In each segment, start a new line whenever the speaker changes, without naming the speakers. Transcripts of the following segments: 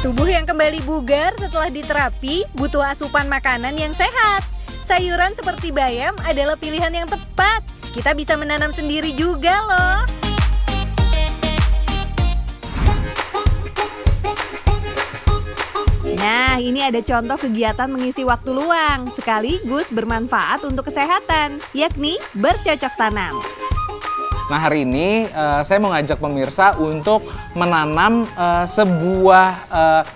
Tubuh yang kembali bugar setelah diterapi butuh asupan makanan yang sehat. Sayuran seperti bayam adalah pilihan yang tepat. Kita bisa menanam sendiri juga loh. Nah, ini ada contoh kegiatan mengisi waktu luang sekaligus bermanfaat untuk kesehatan, yakni bercocok tanam.
Nah, hari ini saya mau ngajak pemirsa untuk menanam sebuah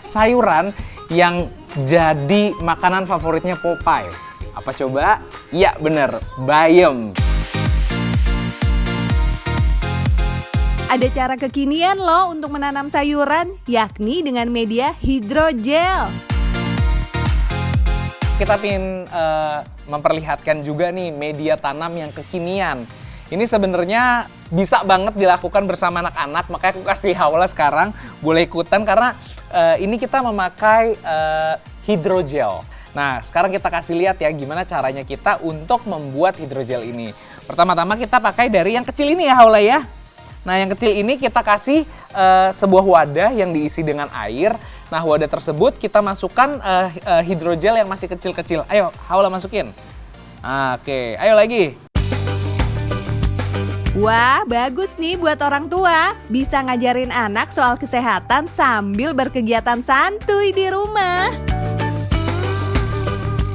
sayuran yang jadi makanan favoritnya Popeye. Apa coba? Iya bener, bayam.
Ada cara kekinian loh untuk menanam sayuran, yakni dengan media hidrogel.
Kita ingin memperlihatkan juga nih media tanam yang kekinian. Ini sebenarnya bisa banget dilakukan bersama anak-anak, makanya aku kasih Haula sekarang boleh ikutan karena ini kita memakai hidrogel. Nah, sekarang kita kasih lihat ya gimana caranya kita untuk membuat hidrogel ini. Pertama-tama kita pakai dari yang kecil ini ya Haula ya. Nah, yang kecil ini kita kasih sebuah wadah yang diisi dengan air. Nah, wadah tersebut kita masukkan hidrogel yang masih kecil-kecil. Ayo, Haula masukin. Oke, ayo lagi.
Wah, bagus nih buat orang tua. Bisa ngajarin anak soal kesehatan sambil berkegiatan santuy di rumah.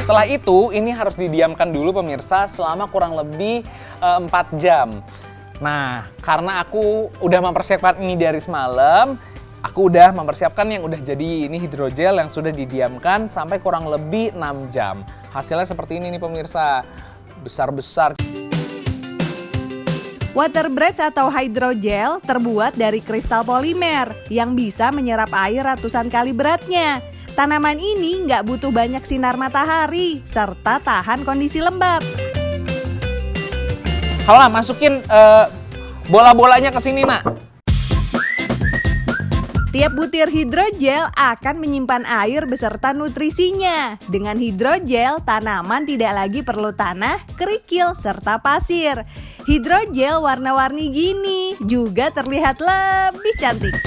Setelah itu, ini harus didiamkan dulu pemirsa selama kurang lebih 4 jam. Nah, karena aku udah mempersiapkan ini dari semalam, aku udah mempersiapkan yang udah jadi ini hidrogel yang sudah didiamkan sampai kurang lebih 6 jam. Hasilnya seperti ini nih pemirsa, besar-besar.
Water breads atau hydrogel terbuat dari kristal polimer yang bisa menyerap air ratusan kali beratnya. Tanaman ini nggak butuh banyak sinar matahari serta tahan kondisi lembab.
Haula masukin bola-bolanya ke sini, Nak.
Tiap butir hidrogel akan menyimpan air beserta nutrisinya. Dengan hidrogel, tanaman tidak lagi perlu tanah, kerikil, serta pasir. Hidrogel warna-warni gini juga terlihat lebih cantik.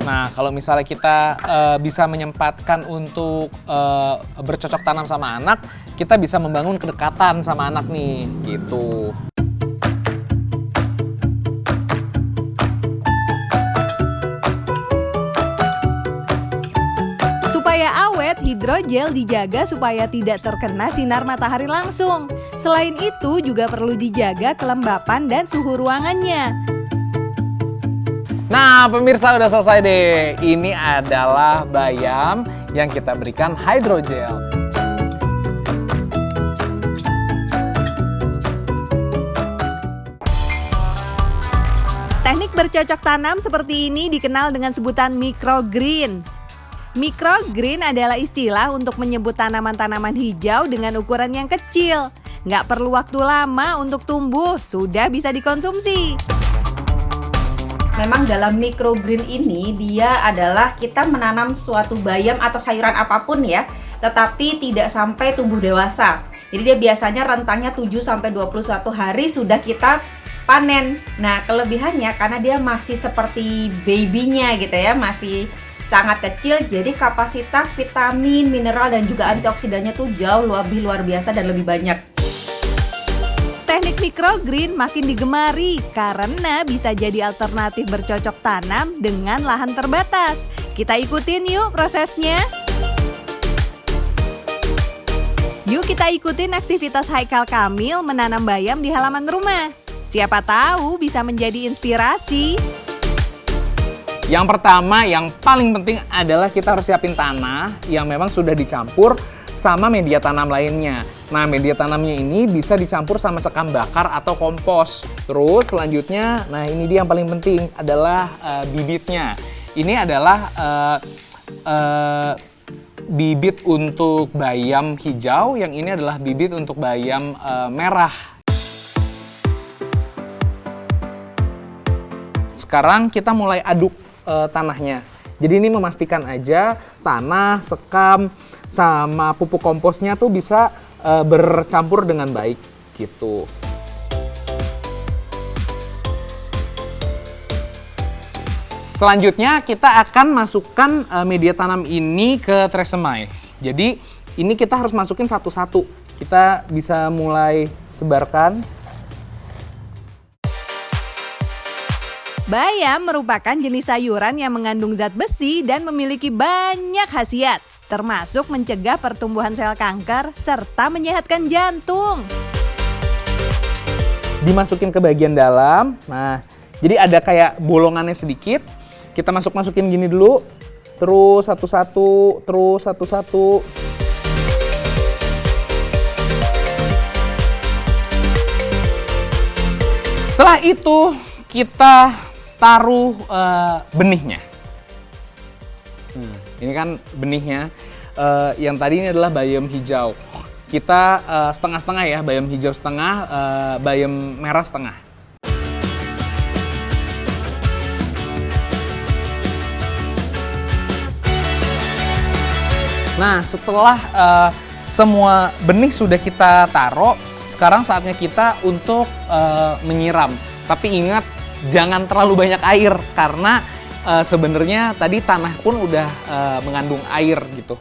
Nah, kalau misalnya kita bisa menyempatkan untuk bercocok tanam sama anak, kita bisa membangun kedekatan sama anak nih, gitu.
Supaya awet, hidrogel dijaga supaya tidak terkena sinar matahari langsung. Selain itu juga perlu dijaga kelembapan dan suhu ruangannya.
Nah, pemirsa udah selesai deh. Ini adalah bayam yang kita berikan hidrogel.
Teknik bercocok tanam seperti ini dikenal dengan sebutan microgreen. Microgreen adalah istilah untuk menyebut tanaman-tanaman hijau dengan ukuran yang kecil. Nggak perlu waktu lama untuk tumbuh, sudah bisa dikonsumsi.
Memang dalam microgreen ini dia adalah kita menanam suatu bayam atau sayuran apapun ya, tetapi tidak sampai tumbuh dewasa. Jadi dia biasanya rentangnya 7-21 hari sudah kita panen. Nah, kelebihannya karena dia masih seperti babynya gitu ya, masih sangat kecil, jadi kapasitas vitamin, mineral, dan juga antioksidannya tuh jauh lebih luar biasa dan lebih banyak.
Teknik microgreen makin digemari karena bisa jadi alternatif bercocok tanam dengan lahan terbatas. Kita ikutin yuk prosesnya. Yuk kita ikutin aktivitas Haikal Kamil menanam bayam di halaman rumah. Siapa tahu bisa menjadi inspirasi.
Yang pertama, yang paling penting adalah kita harus siapin tanah yang memang sudah dicampur sama media tanam lainnya. Nah, media tanamnya ini bisa dicampur sama sekam bakar atau kompos. Terus selanjutnya, nah ini dia yang paling penting adalah bibitnya. Ini adalah bibit untuk bayam hijau, yang ini adalah bibit untuk bayam merah. Sekarang kita mulai aduk tanahnya. Jadi ini memastikan aja tanah, sekam, sama pupuk komposnya tuh bisa bercampur dengan baik gitu. Selanjutnya kita akan masukkan media tanam ini ke tresemmai. Jadi ini kita harus masukin satu-satu. Kita bisa mulai sebarkan.
Bayam merupakan jenis sayuran yang mengandung zat besi dan memiliki banyak khasiat, termasuk mencegah pertumbuhan sel kanker serta menyehatkan jantung.
Dimasukin ke bagian dalam. Nah, jadi ada kayak bolongannya sedikit. Kita masukin gini dulu. Terus satu-satu, terus satu-satu. Setelah itu kita taruh benihnya. Ini kan benihnya. Yang tadi ini adalah bayam hijau. Kita setengah-setengah ya, bayam hijau setengah, bayam merah setengah. Nah, setelah semua benih sudah kita taruh, sekarang saatnya kita untuk menyiram. Tapi ingat, jangan terlalu banyak air karena sebenarnya tadi tanah pun udah mengandung air gitu.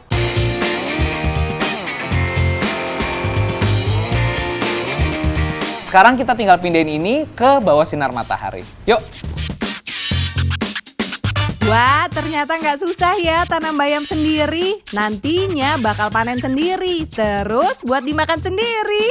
Sekarang kita tinggal pindahin ini ke bawah sinar matahari. Yuk!
Wah, ternyata nggak susah ya tanam bayam sendiri. Nantinya bakal panen sendiri, terus buat dimakan sendiri.